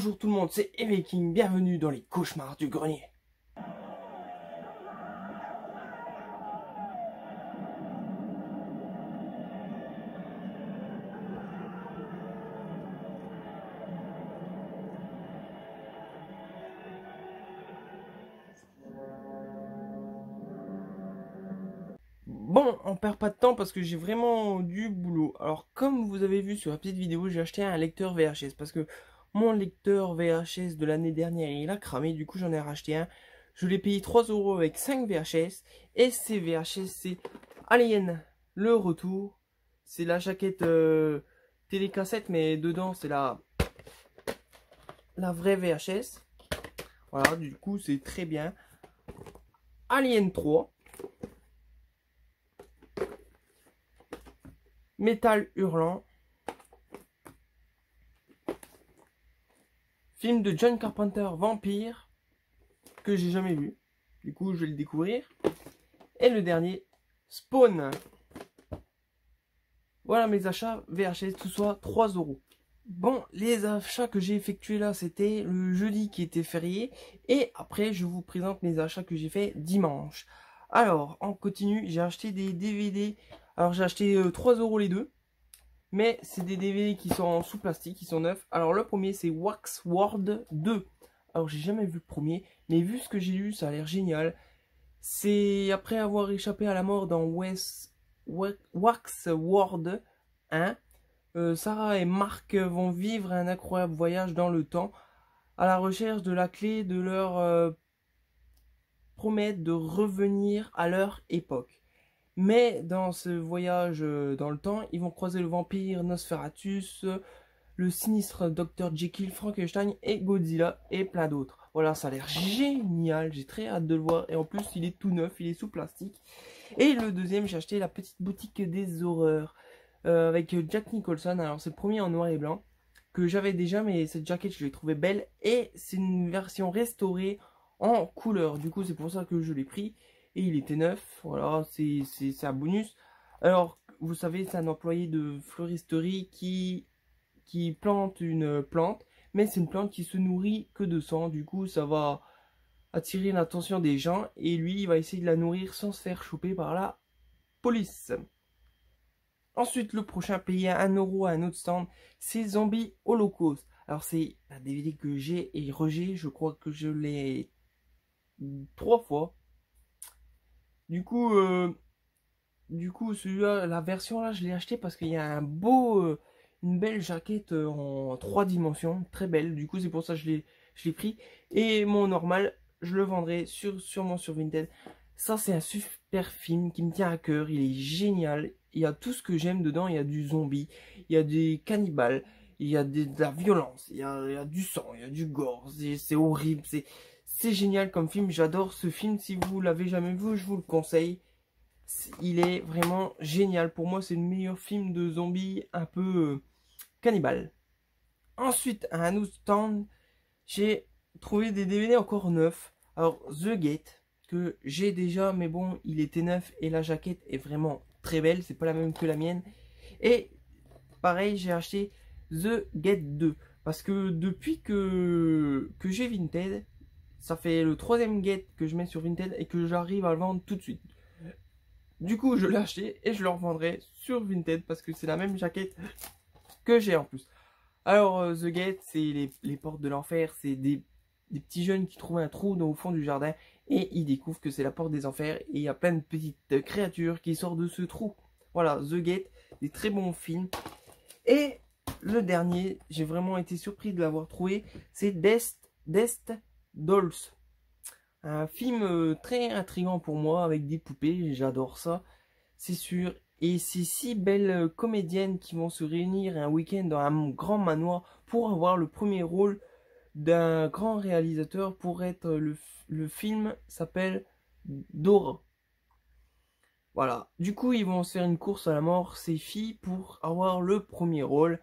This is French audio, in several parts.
Bonjour tout le monde, c'est Eveking, bienvenue dans les cauchemars du grenier. Bon, on perd pas de temps parce que j'ai vraiment du boulot. Alors comme vous avez vu sur la petite vidéo, j'ai acheté un lecteur VHS parce que mon lecteur VHS de l'année dernière il a cramé, du coup j'en ai racheté un. Je l'ai payé 3 € avec 5 VHS et ces VHS c'est Alien, le retour. C'est la jaquette télécassette mais dedans c'est la vraie VHS. Voilà, du coup c'est très bien. Alien 3. Métal hurlant. Film de John Carpenter, Vampire, que j'ai jamais vu. Du coup, je vais le découvrir. Et le dernier, Spawn. Voilà mes achats VHS, tout soit 3 €. Bon, les achats que j'ai effectués là, c'était le jeudi qui était férié. Et après, je vous présente mes achats que j'ai fait dimanche. Alors, en continu, j'ai acheté des DVD. Alors, j'ai acheté 3 € les deux. Mais c'est des DVD qui sont sous plastique, qui sont neufs. Alors, le premier, c'est Waxworld 2. Alors, j'ai jamais vu le premier. Mais vu ce que j'ai lu, ça a l'air génial. C'est après avoir échappé à la mort dans Waxworld 1. Sarah et Mark vont vivre un incroyable voyage dans le temps à la recherche de la clé de leur promettre de revenir à leur époque. Mais dans ce voyage dans le temps, ils vont croiser le vampire Nosferatus, le sinistre Dr Jekyll, Frankenstein et Godzilla et plein d'autres. Voilà, ça a l'air génial, j'ai très hâte de le voir. Et en plus, il est tout neuf, il est sous plastique. Et le deuxième, j'ai acheté la petite boutique des horreurs avec Jack Nicholson. Alors c'est le premier en noir et blanc que j'avais déjà, mais cette jaquette je l'ai trouvée belle. Et c'est une version restaurée en couleur. Du coup, c'est pour ça que je l'ai pris. Et il était neuf, voilà, c'est un bonus. Alors, vous savez, c'est un employé de fleuristerie qui plante une plante. Mais c'est une plante qui se nourrit que de sang. Du coup, ça va attirer l'attention des gens. Et lui, il va essayer de la nourrir sans se faire choper par la police. Ensuite, le prochain payé à 1 € à un autre stand, c'est Zombie Holocaust. Alors, c'est un DVD que j'ai et Roger, je crois que je l'ai 3 fois. Du coup, celui-là, la version là, je l'ai acheté parce qu'il y a une belle jaquette en 3 dimensions, très belle. Du coup, c'est pour ça que je l'ai pris. Et mon normal, je le vendrai sûrement sur Vinted. Ça, c'est un super film qui me tient à cœur. Il est génial. Il y a tout ce que j'aime dedans. Il y a du zombie, il y a des cannibales, il y a de la violence, il y a du sang, il y a du gore. C'est horrible. C'est génial comme film, j'adore ce film. Si vous l'avez jamais vu, je vous le conseille. Il est vraiment génial. Pour moi, c'est le meilleur film de zombies un peu cannibale. Ensuite, à un autre stand, j'ai trouvé des DVD encore neufs. Alors, The Gate, que j'ai déjà, mais bon, il était neuf et la jaquette est vraiment très belle. C'est pas la même que la mienne. Et pareil, j'ai acheté The Gate 2. Parce que depuis que j'ai Vinted, ça fait le 3e Gate que je mets sur Vinted et que j'arrive à le vendre tout de suite. Du coup, je l'ai acheté et je le revendrai sur Vinted parce que c'est la même jaquette que j'ai en plus. Alors, The Gate, c'est les portes de l'enfer. C'est des petits jeunes qui trouvent un trou au fond du jardin et ils découvrent que c'est la porte des enfers. Et il y a plein de petites créatures qui sortent de ce trou. Voilà, The Gate, des très bons films. Et le dernier, j'ai vraiment été surpris de l'avoir trouvé, c'est Death Dolls. Un film très intriguant pour moi avec des poupées, j'adore ça, c'est sûr. Et c'est 6 belles comédiennes qui vont se réunir un week-end dans un grand manoir pour avoir le premier rôle d'un grand réalisateur pour être le film s'appelle Dora. Voilà, du coup ils vont se faire une course à la mort, ces filles, pour avoir le premier rôle.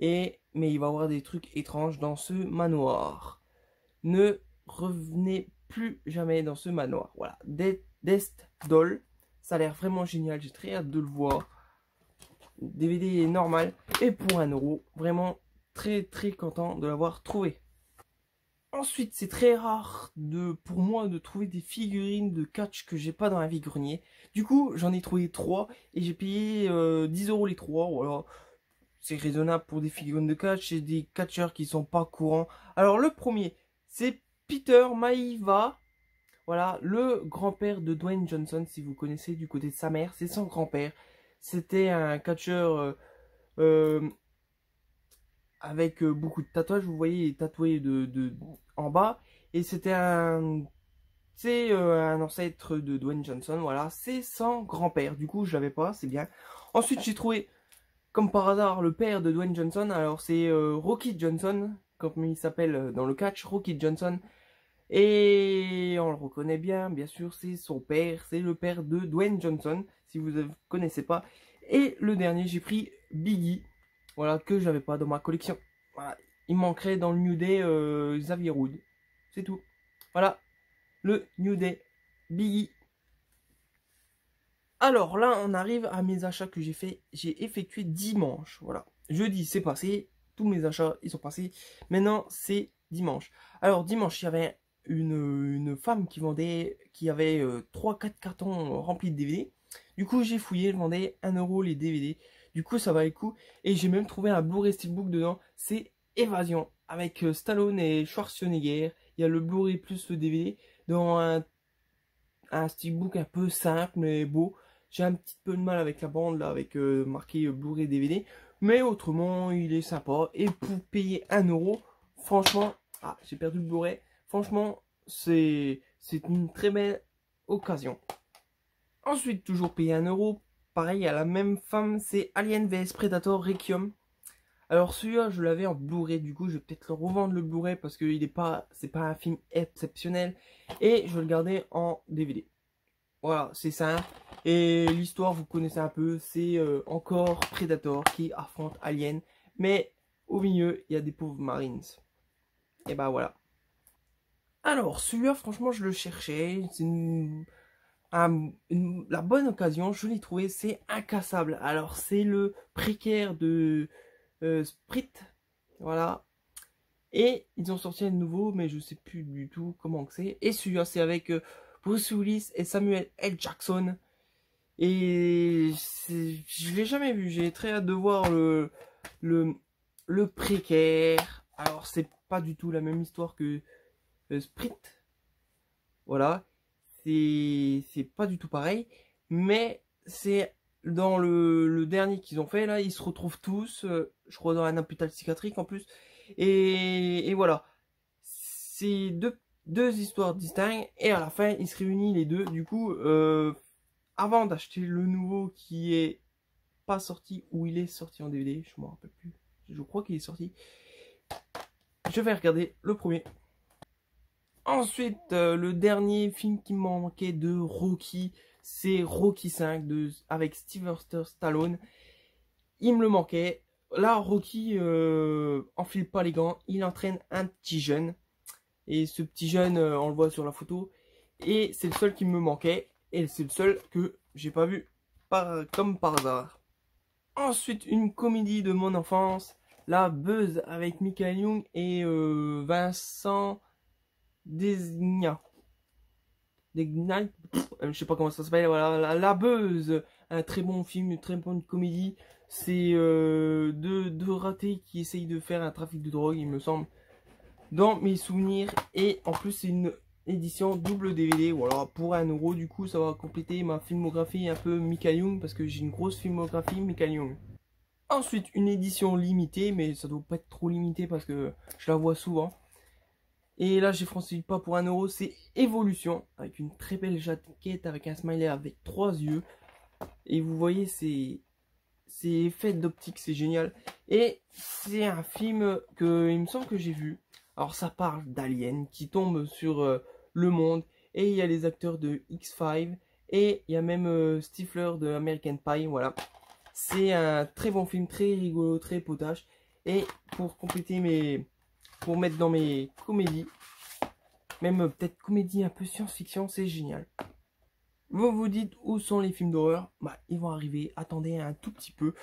Mais il va y avoir des trucs étranges dans ce manoir. Ne revenez plus jamais dans ce manoir. Voilà, Death Doll, ça a l'air vraiment génial, j'ai très hâte de le voir. DVD normal et pour 1 €, vraiment très content de l'avoir trouvé. Ensuite, c'est très rare pour moi de trouver des figurines de catch que j'ai pas dans la vide-grenier. Du coup, j'en ai trouvé 3 et j'ai payé 10 € les 3. Voilà, c'est raisonnable pour des figurines de catch et des catcheurs qui sont pas courants. Alors, le premier, c'est Peter Maivia. Voilà, le grand-père de Dwayne Johnson, si vous connaissez du côté de sa mère, c'est son grand-père. C'était un catcheur euh, avec beaucoup de tatouages. Vous voyez, il est tatoué en bas. Et c'était un ancêtre de Dwayne Johnson. Voilà, c'est son grand-père. Du coup, je l'avais pas, c'est bien. Ensuite, j'ai trouvé, comme par hasard, le père de Dwayne Johnson. Alors, c'est Rocky Johnson, comme il s'appelle dans le catch, Rocky Johnson. Et on le reconnaît bien sûr, c'est son père, c'est le père de Dwayne Johnson, si vous ne connaissez pas. Et le dernier, j'ai pris Biggie, voilà, que j'avais pas dans ma collection. Voilà, il manquerait dans le New Day Xavier Woods, c'est tout. Voilà, le New Day Biggie. Alors là, on arrive à mes achats que j'ai effectués dimanche. Voilà, jeudi, c'est passé, tous mes achats, ils sont passés. Maintenant, c'est dimanche. Alors dimanche, il y avait une femme qui avait 3-4 cartons remplis de DVD. Du coup, j'ai fouillé, elle vendait 1 € les DVD. Du coup, ça valait le coup. Et j'ai même trouvé un Blu-ray Steelbook dedans. C'est Évasion, avec Stallone et Schwarzenegger. Il y a le Blu-ray plus le DVD dans un Steelbook un peu simple mais beau. J'ai un petit peu de mal avec la bande là, avec marqué Blu-ray DVD. Mais autrement, il est sympa. Et pour payer 1 €, franchement, ah, j'ai perdu le Blu-ray. Franchement, c'est une très belle occasion. Ensuite, toujours payer 1 €. Pareil, à la même femme, c'est Alien vs Predator Requiem. Alors celui-là, je l'avais en Blu-ray. Du coup, je vais peut-être le revendre le Blu-ray parce que c'est pas un film exceptionnel. Et je vais le garder en DVD. Voilà, c'est simple. Et l'histoire, vous connaissez un peu, c'est encore Predator qui affronte Alien. Mais au milieu, il y a des pauvres Marines. Et bah voilà. Alors, celui-là, franchement, je le cherchais. C'est la bonne occasion, je l'ai trouvé, c'est incassable. Alors, c'est le précaire de Sprit. Voilà. Et ils ont sorti un nouveau, mais je sais plus du tout comment que c'est. Et celui-là, c'est avec Bruce Willis et Samuel L. Jackson. Et je l'ai jamais vu. J'ai très hâte de voir le précaire. Alors, c'est pas du tout la même histoire que Sprit. Voilà. C'est pas du tout pareil. Mais c'est dans le dernier qu'ils ont fait. Là, ils se retrouvent tous. Je crois dans un hôpital psychiatrique en plus. Et voilà. C'est deux histoires distinctes. Et à la fin, ils se réunissent les deux. Du coup, avant d'acheter le nouveau qui est pas sorti, ou il est sorti en DVD, je me rappelle plus. Je crois qu'il est sorti. Je vais regarder le premier. Ensuite, le dernier film qui me manquait de Rocky, c'est Rocky 5 avec Sylvester Stallone. Il me le manquait. Là, Rocky enfile pas les gants, il entraîne un petit jeune. Et ce petit jeune, on le voit sur la photo. Et c'est le seul qui me manquait. Et c'est le seul que j'ai pas vu comme par hasard. Ensuite, une comédie de mon enfance. La Buzz avec Michael Young et Vincent Desgna. Je sais pas comment ça s'appelle. Voilà, la Buzz. Un très bon film, une très bonne comédie. C'est deux ratés qui essayent de faire un trafic de drogue, il me semble. Dans mes souvenirs. Et en plus, c'est une édition double DVD. Voilà, pour 1 €. Du coup, ça va compléter ma filmographie un peu Michael Young. Parce que j'ai une grosse filmographie Michael Young. Ensuite, une édition limitée. Mais ça doit pas être trop limité parce que je la vois souvent. Et là, j'ai franchi pas pour 1 €. C'est Evolution. Avec une très belle jaquette. Avec un smiley avec 3 yeux. Et vous voyez, c'est fait d'optique. C'est génial. Et c'est un film que il me semble que j'ai vu. Alors ça parle d'aliens qui tombent sur le monde. Et il y a les acteurs de X-Files. Et il y a même Stifler de American Pie. Voilà. C'est un très bon film, très rigolo, très potache. Et pour compléter pour mettre dans mes comédies, même peut-être comédie un peu science-fiction, c'est génial. Vous vous dites où sont les films d'horreur? Bah, ils vont arriver. Attendez un tout petit peu.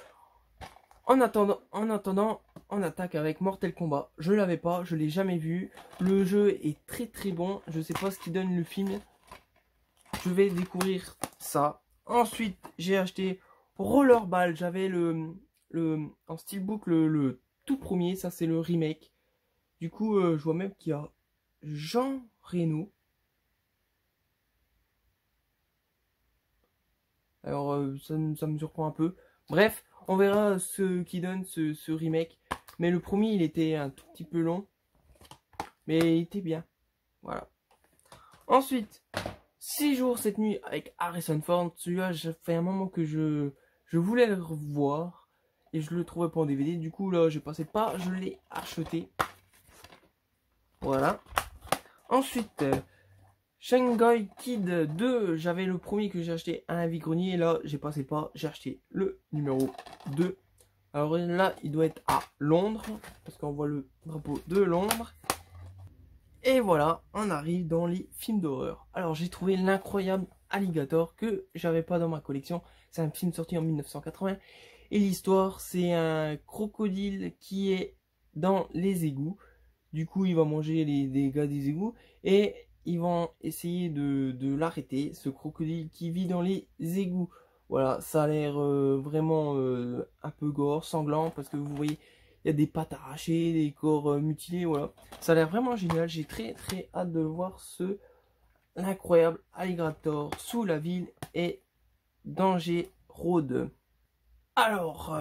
En attendant, on attaque avec Mortal Kombat. Je l'avais pas, je l'ai jamais vu. Le jeu est très très bon. Je sais pas ce qui donne le film. Je vais découvrir ça. Ensuite, j'ai acheté Rollerball. J'avais en steelbook le tout premier. Ça, c'est le remake. Du coup, je vois même qu'il y a Jean Reno. Alors, ça me surprend un peu. Bref, on verra ce qui donne ce remake. Mais le premier, il était un tout petit peu long. Mais il était bien. Voilà. Ensuite, 6 jours cette nuit avec Harrison Ford. Celui-là, ça fait un moment que je voulais le revoir. Et je le trouvais pas en DVD. Du coup, là, j'ai passé le pas. Je l'ai acheté. Voilà. Ensuite, Shanghai Kid 2. J'avais le premier que j'ai acheté à un vide-grenier. Et là, j'ai passé le pas. J'ai acheté le numéro 2. Alors là, il doit être à Londres. Parce qu'on voit le drapeau de Londres. Et voilà, on arrive dans les films d'horreur. Alors j'ai trouvé l'incroyable Alligator que j'avais pas dans ma collection. C'est un film sorti en 1980. Et l'histoire, c'est un crocodile qui est dans les égouts. Du coup, il va manger les gars des égouts. Et ils vont essayer de l'arrêter, ce crocodile qui vit dans les égouts. Voilà, ça a l'air vraiment un peu gore, sanglant. Parce que vous voyez, il y a des pattes arrachées, des corps mutilés, voilà. Ça a l'air vraiment génial. J'ai très très hâte de voir l'incroyable Alligator sous la ville et Danger Road. Alors,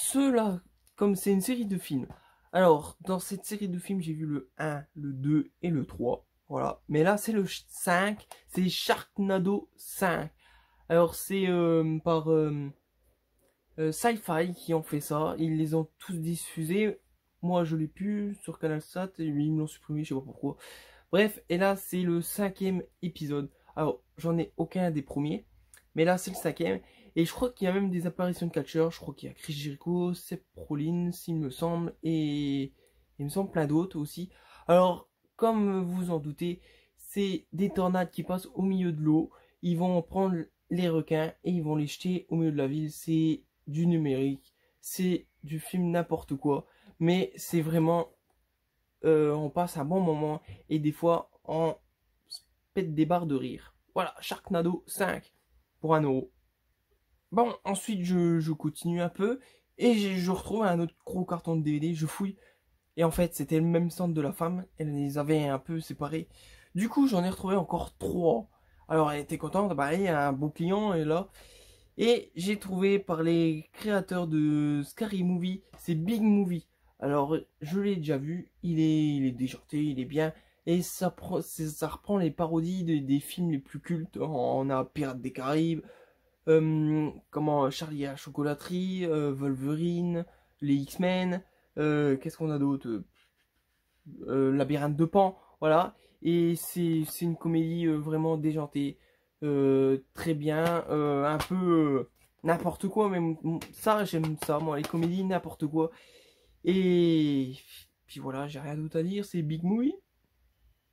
ceux-là, comme c'est une série de films. Alors, dans cette série de films, j'ai vu le 1, le 2 et le 3. Voilà. Mais là, c'est le 5. C'est Sharknado 5. Alors, c'est par Sci-Fi qui ont fait ça. Ils les ont tous diffusés. Moi, je l'ai plus sur Canal Sat. Et ils me l'ont supprimé, je sais pas pourquoi. Bref, et là, c'est le 5e épisode. Alors, j'en ai aucun des premiers. Mais là, c'est le 5e. Et je crois qu'il y a même des apparitions de catcheurs. Je crois qu'il y a Chris Jericho, Seth Rollins, s'il me semble. Et il me semble plein d'autres aussi. Alors, comme vous en doutez, c'est des tornades qui passent au milieu de l'eau. Ils vont prendre les requins et ils vont les jeter au milieu de la ville. C'est du numérique. C'est du film n'importe quoi. Mais c'est vraiment... on passe un bon moment. Et des fois, on se pète des barres de rire. Voilà, Sharknado 5 pour 1 €. Bon, ensuite, je continue un peu. Et je retrouve un autre gros carton de DVD. Je fouille. Et en fait, c'était le même centre de la femme. Elle les avait un peu séparés. Du coup, j'en ai retrouvé encore 3. Alors, elle était contente. Bah, il y a un beau client. Et là. Et j'ai trouvé par les créateurs de Scary Movie. C'est Big Movie. Alors, je l'ai déjà vu. Il est déjanté. Il est bien. Et ça reprend les parodies des films les plus cultes. On a Pirates des Caraïbes. Comment Charlie à la chocolaterie, Wolverine, les X-Men, qu'est-ce qu'on a d'autre, Labyrinthe de Pan, voilà. Et c'est une comédie vraiment déjantée, très bien, un peu n'importe quoi, mais ça j'aime ça, moi les comédies n'importe quoi. Et puis voilà, j'ai rien d'autre à dire, c'est Big Movie.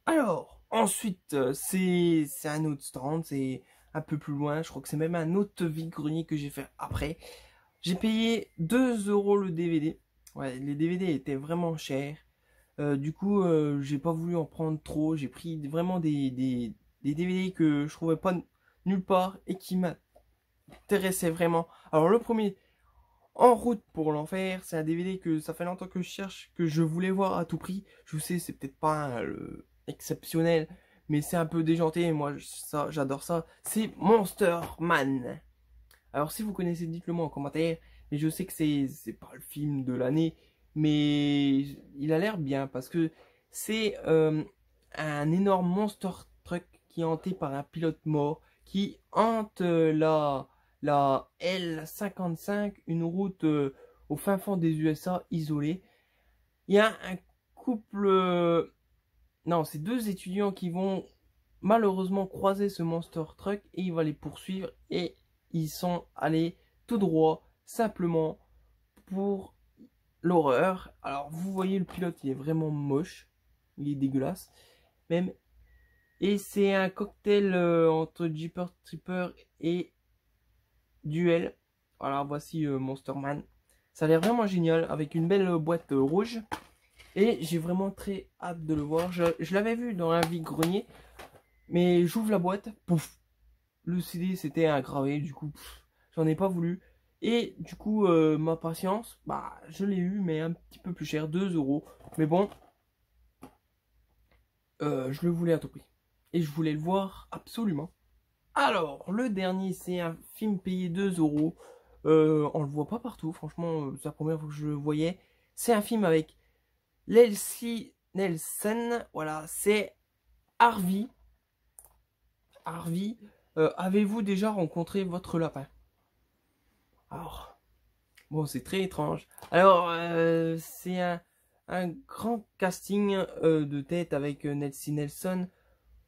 Alors, ensuite, c'est un autre stand, c'est un peu plus loin. Je crois que c'est même un autre vide-grenier que j'ai fait après. J'ai payé 2 € le DVD. Ouais, les DVD étaient vraiment chers. Du coup, j'ai pas voulu en prendre trop. J'ai pris vraiment des DVD que je trouvais pas nulle part et qui m'intéressaient vraiment. Alors, le premier, En route pour l'enfer, c'est un DVD que ça fait longtemps que je cherche, que je voulais voir à tout prix. Je sais, c'est peut-être pas exceptionnel, mais c'est un peu déjanté. Moi, ça, j'adore ça. C'est Monster Man. Alors, si vous connaissez, dites-le moi en commentaire. Mais je sais que c'est pas le film de l'année, mais il a l'air bien parce que c'est un énorme monster truck qui est hanté par un pilote mort qui hante la L55, une route au fin fond des USA isolée. Il y a un couple, non, c'est 2 étudiants qui vont malheureusement croiser ce monster truck et il va les poursuivre et ils sont allés tout droit simplement pour l'horreur. Alors vous voyez le pilote, il est vraiment moche, il est dégueulasse même. Et c'est un cocktail entre Jeepers Creepers et Duel. Voilà, voici Monster Man. Ça a l'air vraiment génial avec une belle boîte rouge. Et j'ai vraiment très hâte de le voir. Je l'avais vu dans un vide-grenier. Mais j'ouvre la boîte, pouf. Le CD c'était un gravé, du coup, j'en ai pas voulu. Et du coup, ma patience, bah, je l'ai eu, mais un petit peu plus cher, 2 euros. Mais bon, je le voulais à tout prix. Et je voulais le voir absolument. Alors, le dernier, c'est un film payé 2 euros. On le voit pas partout, franchement, c'est la première fois que je le voyais. C'est un film avec Leslie Nelson. Voilà, c'est Harvey. Harvey, avez-vous déjà rencontré votre lapin? Alors, bon, c'est très étrange. Alors, c'est un grand casting de tête avec Nelsie Nelson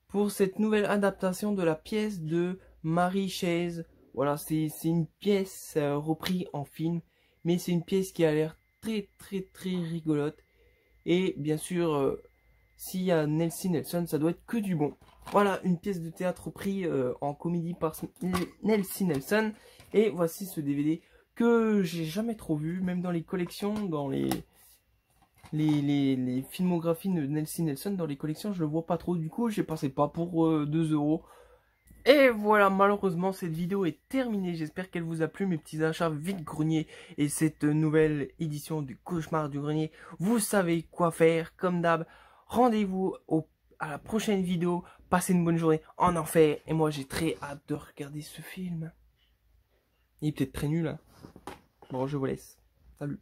pour cette nouvelle adaptation de la pièce de Mary Chase. Voilà, c'est une pièce reprise en film, mais c'est une pièce qui a l'air très rigolote. Et bien sûr, s'il y a Nelsie Nelson, ça doit être que du bon. Voilà, une pièce de théâtre reprise en comédie par Nelsie Nelson. Et voici ce DVD que j'ai jamais trop vu, même dans les collections, dans les filmographies de Nelsie Nelson, dans les collections, je le vois pas trop. Du coup, j'ai passé pas pour 2 euros. Et voilà, malheureusement, cette vidéo est terminée. J'espère qu'elle vous a plu, mes petits achats vide-grenier et cette nouvelle édition du Cauchemar du Grenier. Vous savez quoi faire, comme d'hab. Rendez-vous à la prochaine vidéo. Passez une bonne journée en enfer. Et moi, j'ai très hâte de regarder ce film. Il est peut-être très nul, hein. Bon, je vous laisse. Salut.